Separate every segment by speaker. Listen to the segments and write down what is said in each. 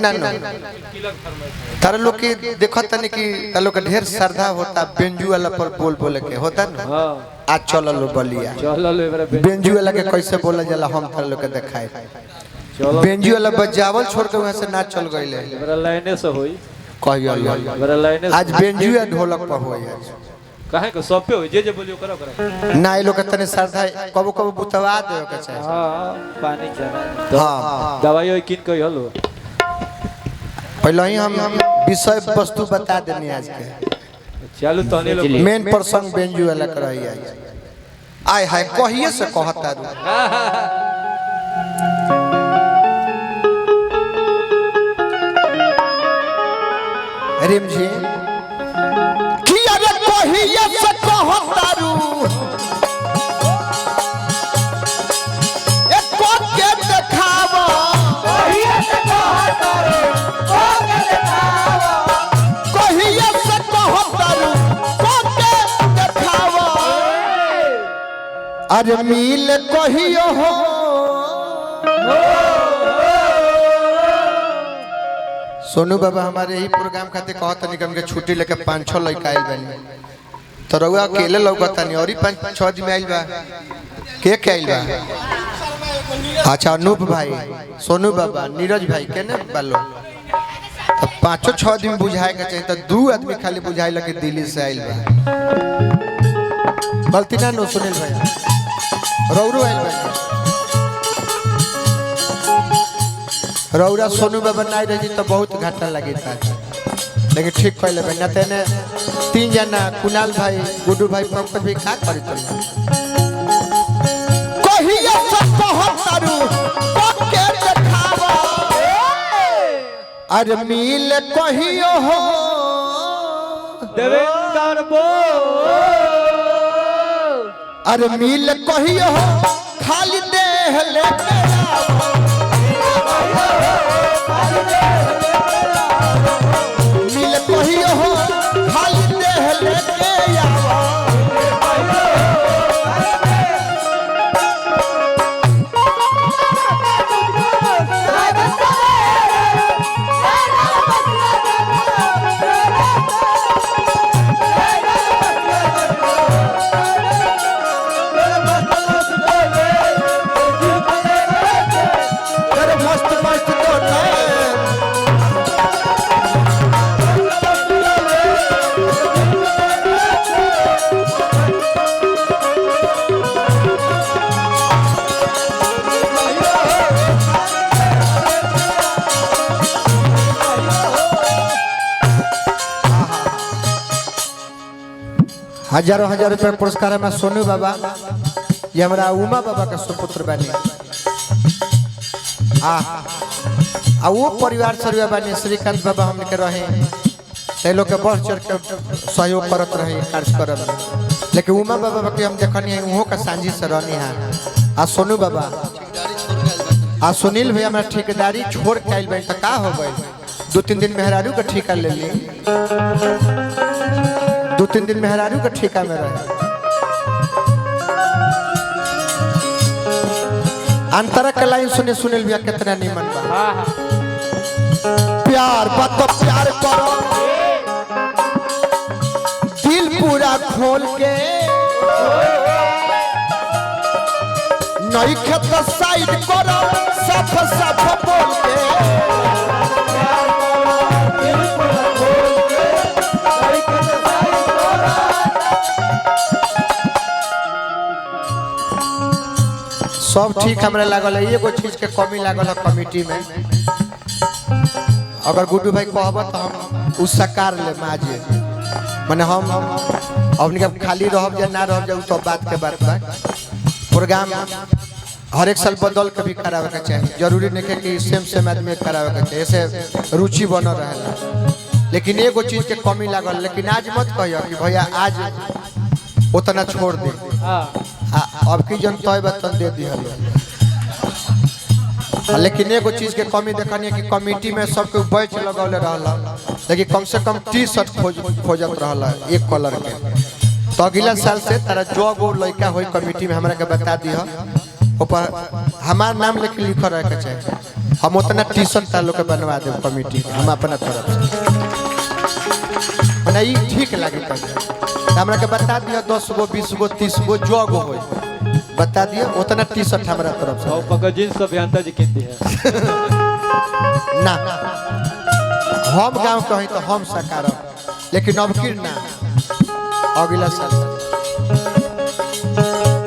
Speaker 1: गलती ना तारा लोग की देखो तनी कि तारा लोग का ढेर श्रद्धा होता बेंजू वाला पर बोल के होता ना। आज चल लो बलिया बेंजू वाला के कैसे बोला जाला हम तारा लोग के दिखाए। बेंजू वाला बजावल छोड़ के वहां से नाच चल गइले मेरा लाइने से होई कहियो मेरा लाइने आज बेंजू या ढोलक पर होई आज काहे को सब पे होई जे बोलियो करो ना ए लोग तने श्रद्धा कबो कबो बुतवा दे के चाहे। हां पानी चला हां दवाई होई किन कहि हलो पहले ही हम विषय वस्तु बता देनी आज के चलो तने लोग मेन प्रसंग बेंजू वाला कराई आज आय हाय कहिए से कहता रू रिम जी कि अरे कहिए से कहता रू एक को के देखावा कहिए से कहता रू को के देखावा कहिए से कहता रू को के देखावा अरे मिल कहियो हो सोनू बाबा हमारे ही प्रोग्राम खाते कहत निगम के छुट्टी लेके 5-6 लड़का आइल बानी तो रउआ अकेले लौकता नहीं और ही 5-6 दिन में आइल बा के आइल बा। अच्छा अनूप भाई सोनू बाबा नीरज भाई केने बालो तो 5-6 दिन बुझाए के चाहिए तो 2 आदमी खाली बुझाई लगे दिल्ली से आइल बा गलती ना नो सुनील भाई रौरू आइल बा रौरा सोनू बाबा नहीं रही तो बहुत घाटा लगी था लेकिन ठीक कहले भाई ना तेने 3 जना कुणाल भाई गुड्डू भाई पंकज भाई का करी तो कहिया सब कहतारू पक्के देखावा अरे मिल कहियो हो देवेंद्र बो अरे मिल कहियो हो खाली देह लेके मिल कहियो हो खाली देह लेके आवा हजारों हजार रुपया पुरस्कार में सोनू बाबा ये हमारा उमा बाबा का सुपुत्र बने आ वो परिवार से बने श्रीकांत बाबा हमने के रहे ते लोग के बढ़ चढ़ के सहयोग करत रहे कार्यक्रम लेकिन उमा बाबा के हम देखनी है उहो का सांझी से रहनी है आ सोनू बाबा आ सुनील भैया हमारा ठेकेदारी छोड़ के आइल बन त का हो गइल 2-3 दिन मेहरारू का ठेका ले ली 2-3 दिन मेहरारू का ठेका में रहे अंतरा के लाइन सुनील भैया कितना निमन बा प्यार बात तो प्यार करो दिल पूरा खोल के नई खेत साइड करो साफ साफ बोल के सब ठीक हमरा लागल है एगो चीज के कमी लागल है कमेटी में अगर गुड्डू भाई कहब तो हम उस सकार ले माजे माने हम अपने के खाली रहब या ना रहब जा तो बात के बात बा प्रोग्राम हर एक साल बदल के भी करावे के चाहिए जरूरी नहीं कि सेम आदमी करावे के चाहिए ऐसे रुचि बन रहेला लेकिन एगो चीज के कमी लागल लेकिन आज मत कहियो कि भैया आज उतना छोड़ दे अब की जन तय बतन दे दी लेकिन एगो चीज के कमी देखनी है कि कमेटी में सबके बैच लगौले रहला लेकिन कम से कम टी-शर्ट खोजत रहला एक कलर के तो अगला साल से तारा जो गो लड़का होई कमेटी में हमरा के बता दिह ऊपर हमार नाम लेके लिखल रहे के चाहिए हम उतना टी शर्ट तालो के बनवा दे कमेटी हम अपना तरफ से नहीं ठीक लगे हमरा के बता दियो 10 गो 20 गो 30 गो जो गो हो बता दियो उतना टी शर्ट हमरा तरफ से
Speaker 2: पका जींस सब जानता जी कितनी है
Speaker 1: ना हम गांव कहीं तो हम सकार लेकिन अब की ना अगला साल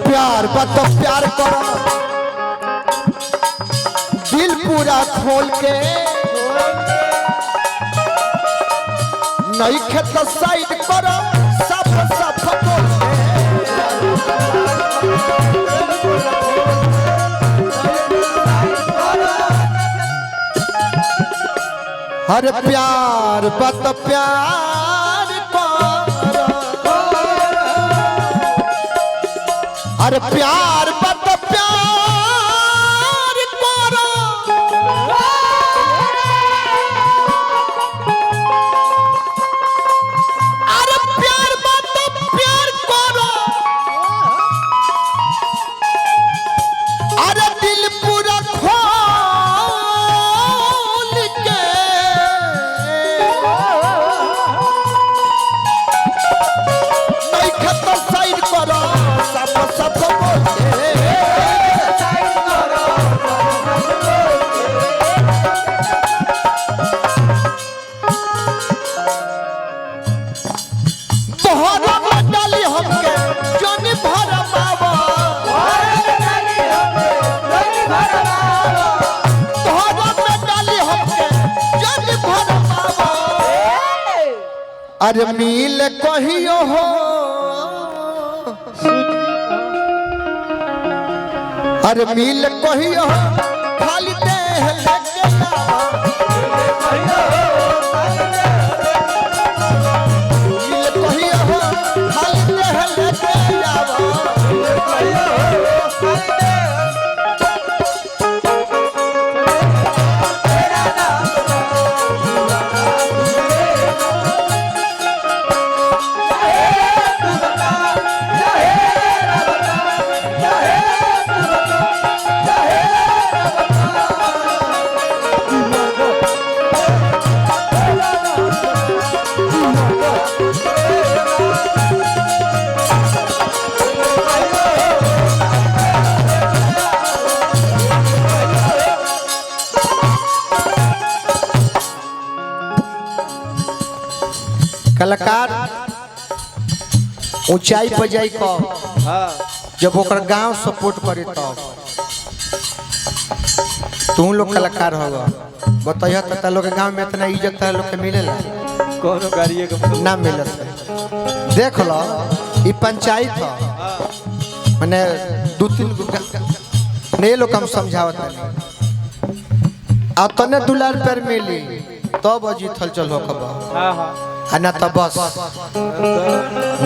Speaker 1: प्यार बात प्यार करो दिल पूरा खोल के नहीं खेत साइड करो सब सब बोल हर प्यार बात प्यार करो हर प्यार बात प्यार करो अरे प्यार बात प्यार करो अरे दिल पूरा खोल के नहीं खत्म साइड करो सब सब बोले बहरा में डाली हमके जोनी भरा बाबा बहरा में डाली हमके जोनी भरा बाबा अरे मिल कहियो हो अरे मिल कहियो हो खाली देह लेके आवा मिल कहियो हो खाली देह लेके आवा कलाकार ऊंचाई पर जाई को जब ओकर गांव सपोर्ट करे तब तू लोग कलाकार होगा बताइए तो लोग के गांव में इतना इज्जत है लोग के मिलेला
Speaker 2: कोनो गाड़िए के
Speaker 1: ना मिलत देख लो ई पंचायत हो माने 2-3 ने लोग हम समझावत है आ तने दुलार पर मिली तब जीतल चल हो खबर
Speaker 2: हां हां
Speaker 1: ना तो बस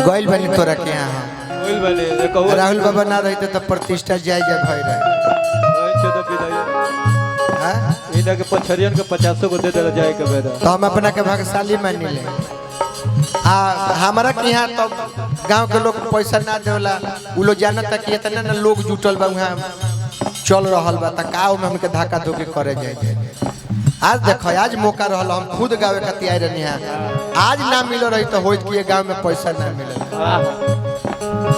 Speaker 1: गइल बनी तोरा के यहाँ
Speaker 2: गइल बनी कहू
Speaker 1: राहुल बाबा ना रहते तो प्रतिष्ठा जाय जाय भई रहे
Speaker 2: छे तो विदाई
Speaker 1: हां
Speaker 2: इना के पछरियन के 50 को दे दे जाए के बेदा
Speaker 1: तो हम अपना के भाग्यशाली मान ले आ हमरा के यहाँ तो गांव के लोग पैसा ना देवला उ लोग जानत कि इतना ना लोग जुटल बा वहां चल रहल बा त काऊ में हमके धक्का धोके करे जाए आज देखो आज मौका रहल हम खुद गावे खातिर आइ रहनी है आज ना मिलो रही तो होइत कि गांव में पैसा ना मिले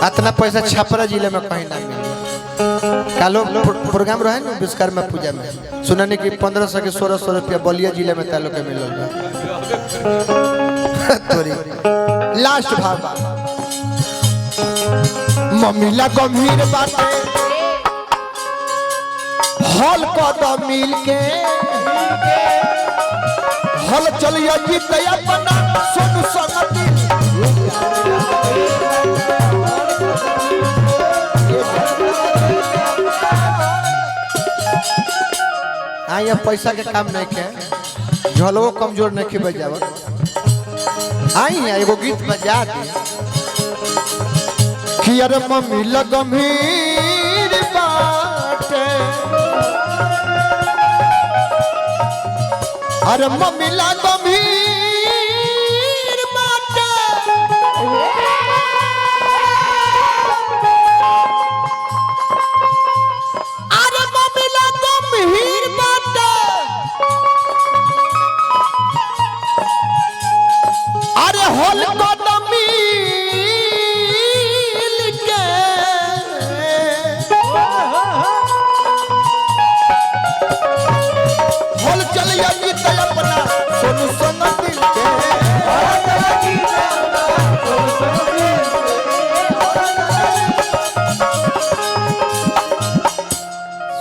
Speaker 1: इतना पैसा छपरा जिले में कहीं ना मिले कालो प्रोग्राम रहे ना विश्वकर्मा पूजा में सुनने की 1500 के 1600 रुपया बलिया जिले में तालो के मिलल बा तोरी लास्ट भाव मम्मीला गंभीर बाटे हल कदम मिल के हल चलिए जीत अपना सोनू संगति यहाँ पैसा के काम नहीं के झलवो कमजोर नहीं के बजावत आई एगो गीत बजा दी कि अरे मम्मी लगमीर बाटे अरे मम्मी लगमीर बाटे अरे मम्मी लगमीर बाटे गीत अपना सोनू सोनू दिल के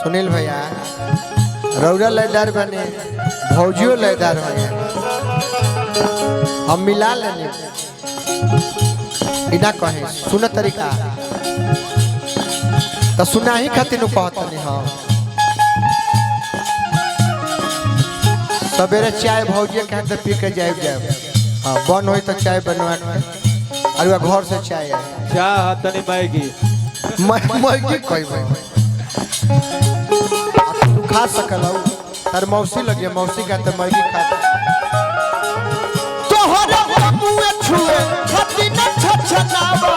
Speaker 1: सुनील भैया रौरा लयदार बने भौजियो लयदार बने हम मिला लेने बिना कहे सुन तरीका तो सुना ही खातिर कहतनी हाँ सवेरे चाय भौजिया के हाथ पी के जाए हाँ बन हो तो चाय बनवा अरे घर से चाय
Speaker 2: चाह तनी मैगी
Speaker 1: मैगी कोई खा सकल तार मौसी लगे मौसी का तो मैगी खा तोहरा मुए छुए खती न छछनावा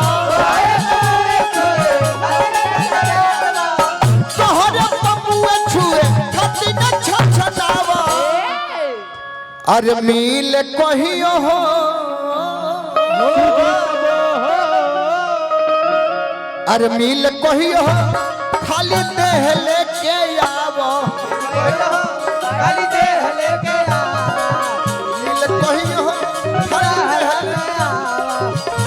Speaker 1: तोहरा मुए छुए खती न छछनावा अरे मिल कहियो हो अरे मिल कहियो हो खाली देह लेके आवो
Speaker 3: खाली देह लेके आवो
Speaker 1: मिल कहियो हो खाली देह लेके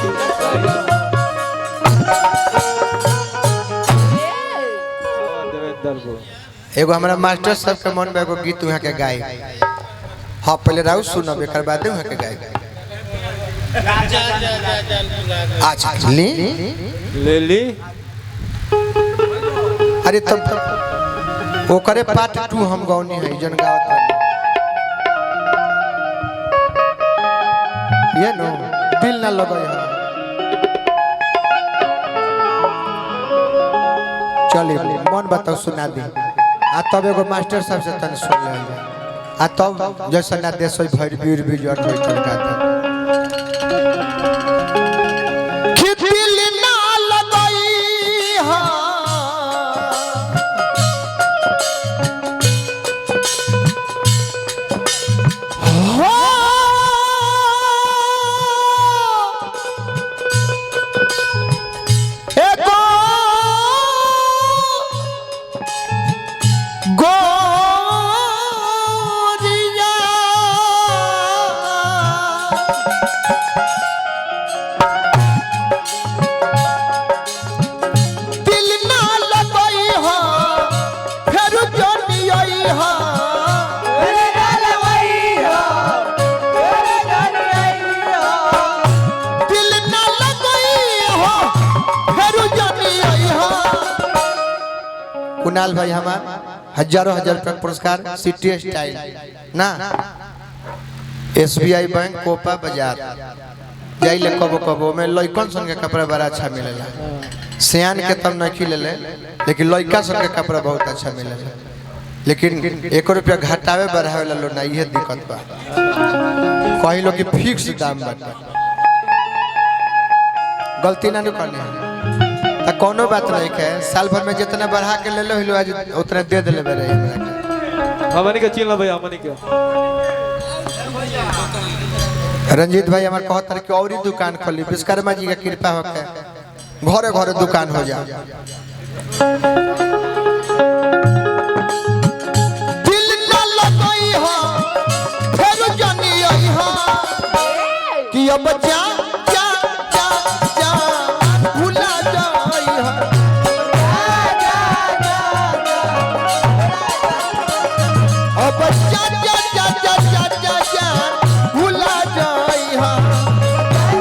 Speaker 1: एगो हमारा मास्टर साहब के मन में एगो गीत वहाँ के गाय हाँ पहले राउ सुनब एक बाद वहाँ के गाय अच्छा ली
Speaker 2: ले ली
Speaker 1: अरे तब ओकरे पार्ट 2 हम गौनी है जन गावत ये नो दिल ना लगो चलिए मन बताओ सुना दी आ तब एगो मास्टर साहब से तन सुन ले आ तब जैसा ना देश भर बीर भी जट होई तनका कि दिल ना लगई हा कुणाल भाई हमार हजारों हजार रुपया पुरस्कार सिटी स्टाइल ना SBI बैंक कोपा बाजार जाइले कबो कबो में लइकन सन के कपड़ा बड़ा अच्छा मिलेला सियान के तब नहीं ले लेकिन लइका सन के कपड़ा बहुत अच्छा मिलेला लेकिन 1 रुपया घटावे बढ़ावे ला लो ना ये दिक्कत बा कहीं लोग की फिक्स दाम बाटे गलती ना करनी है कोनो बात नहीं है साल भर में जितना बढ़ा के ले लो आज उतना दे दे ले
Speaker 2: हमनी के चिल्ला भैया हमनी के
Speaker 1: रंजीत भाई हमार कहत कि और ही दुकान खोली विश्वकर्मा जी का कृपा होके घरे घरे दुकान हो जा दिल ना लगई हो फिर जानी आई हो कि अब जा जा जा जा भूला जाई हो अब जा जा जा जा जा जा जा भूला जाई हो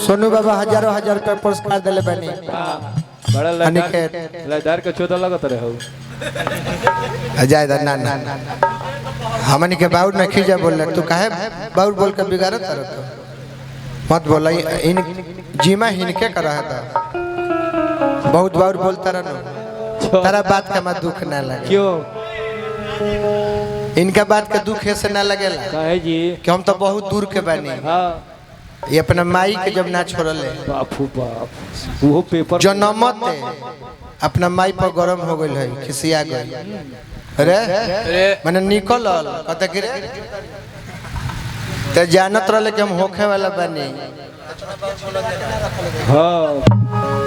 Speaker 1: सोनू बाबा हजारों हजार रुपया पुरस्कार दिले बनी
Speaker 2: बड़ा
Speaker 1: अनिकेत
Speaker 2: लदार के चोदा लगत रहे हो
Speaker 1: अजय दा ना हमनी के बाउर नहीं जा बोल तू काहे बाउर बोल के बिगाड़त तरह मत बोला इन जीमा हिनके कर रहा था बहुत बाउर बोलता रहा तारा बात का मत दुख ना लगे
Speaker 2: क्यों
Speaker 1: इनका बात का दुख ऐसे ना लगेला
Speaker 2: काहे जी
Speaker 1: कि हम तो बहुत दूर के बानी
Speaker 2: हां
Speaker 1: ये अपना माई के जब ना छोड़ले
Speaker 2: बापू बाप वो पेपर
Speaker 1: जो नमत अपना माई पर गरम हो गई है खिसिया गई अरे मैंने निकल कहते कि रे ते जानत रहले कि हम होखे वाला बानी
Speaker 2: हां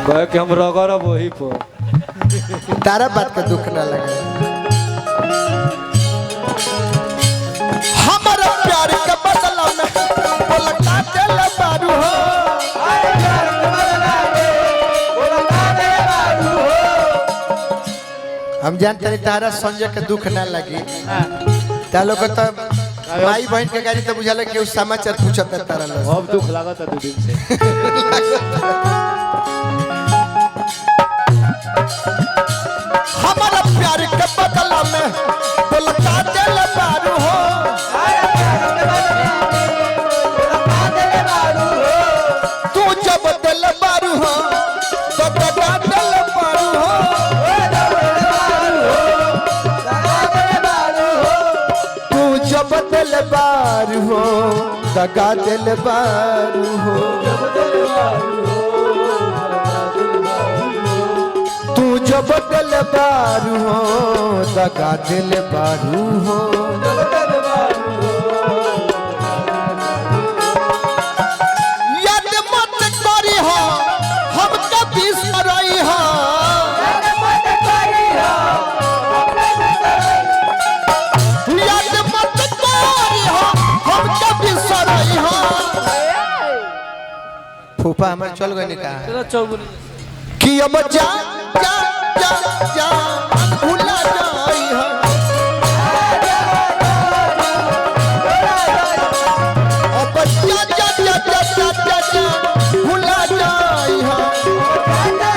Speaker 2: कहे कि हम रगरब वही पर
Speaker 1: तारा बात का दुख ना लगे हमारा प्यार का बदला में बोलता चल बारू हो हम जानते नहीं तारा संजय के दुख ना लगी तालो को तो माई बहन के गाड़ी तो बुझाले कि उस समाचार पूछत तारा लोग
Speaker 2: अब दुख लागत है 2 दिन से
Speaker 1: हमारा प्यार के बदला में बोलता चल बारू हो तू जब दिल बारू हो तो दगा दिल बारू हो तू जब दिल बारू हो दगा दिल बारू हो तू जब दिल बारू हो दगा दिल बारू हो याद मत करी हो हम कभी सराई हो याद मत करी हो हम कभी सराई हो फूफा हमारे चल गए निकाह कि अब जा जा जा जा भूला जाई है अब जा जा जा जा जा जा जा भूला जाई है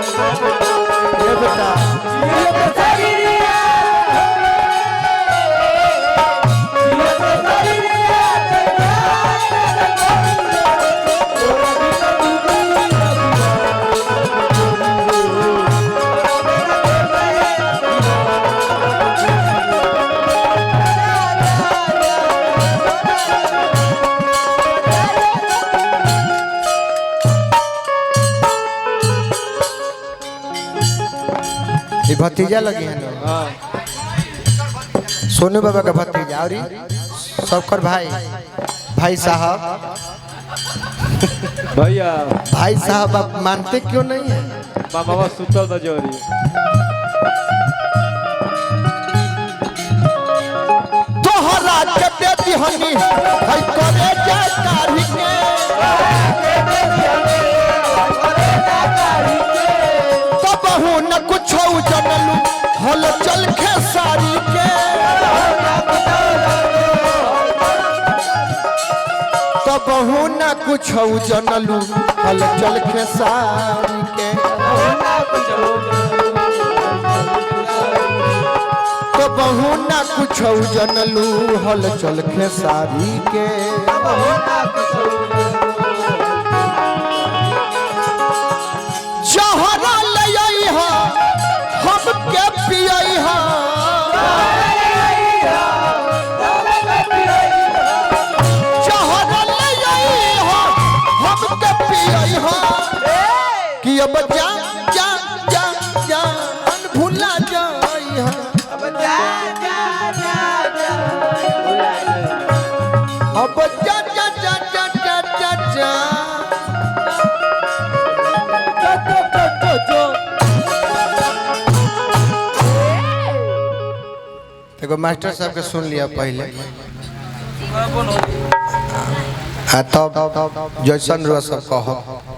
Speaker 1: ये बेटा ये भतीजा लगी है ना
Speaker 2: हां
Speaker 1: सोनू बाबा का भतीजा और सबकर भाई भाई साहब
Speaker 2: भैया
Speaker 1: भाई साहब आप मानते क्यों नहीं है
Speaker 2: मामा सुतल बा जोरी
Speaker 1: तोहरा के बेटी हनी भाई करे जा कारी के तब हूं न कुछ जनलू हल चल खेसारी के तब हूं न कुछ जनलू हल चल खेसारी के तब हूं न कुछ जनलू हल चल खेसारी के जहरा ले आई हा हम के पियई हा जहरा ले आई हा हम के पियई हा कि अब जा जा जा जा मन भूला जाई हा अब जा जा जा जा जा जा एगो मास्टर साहब के सुन लिया पहले तब जैसन रुआ सब कहो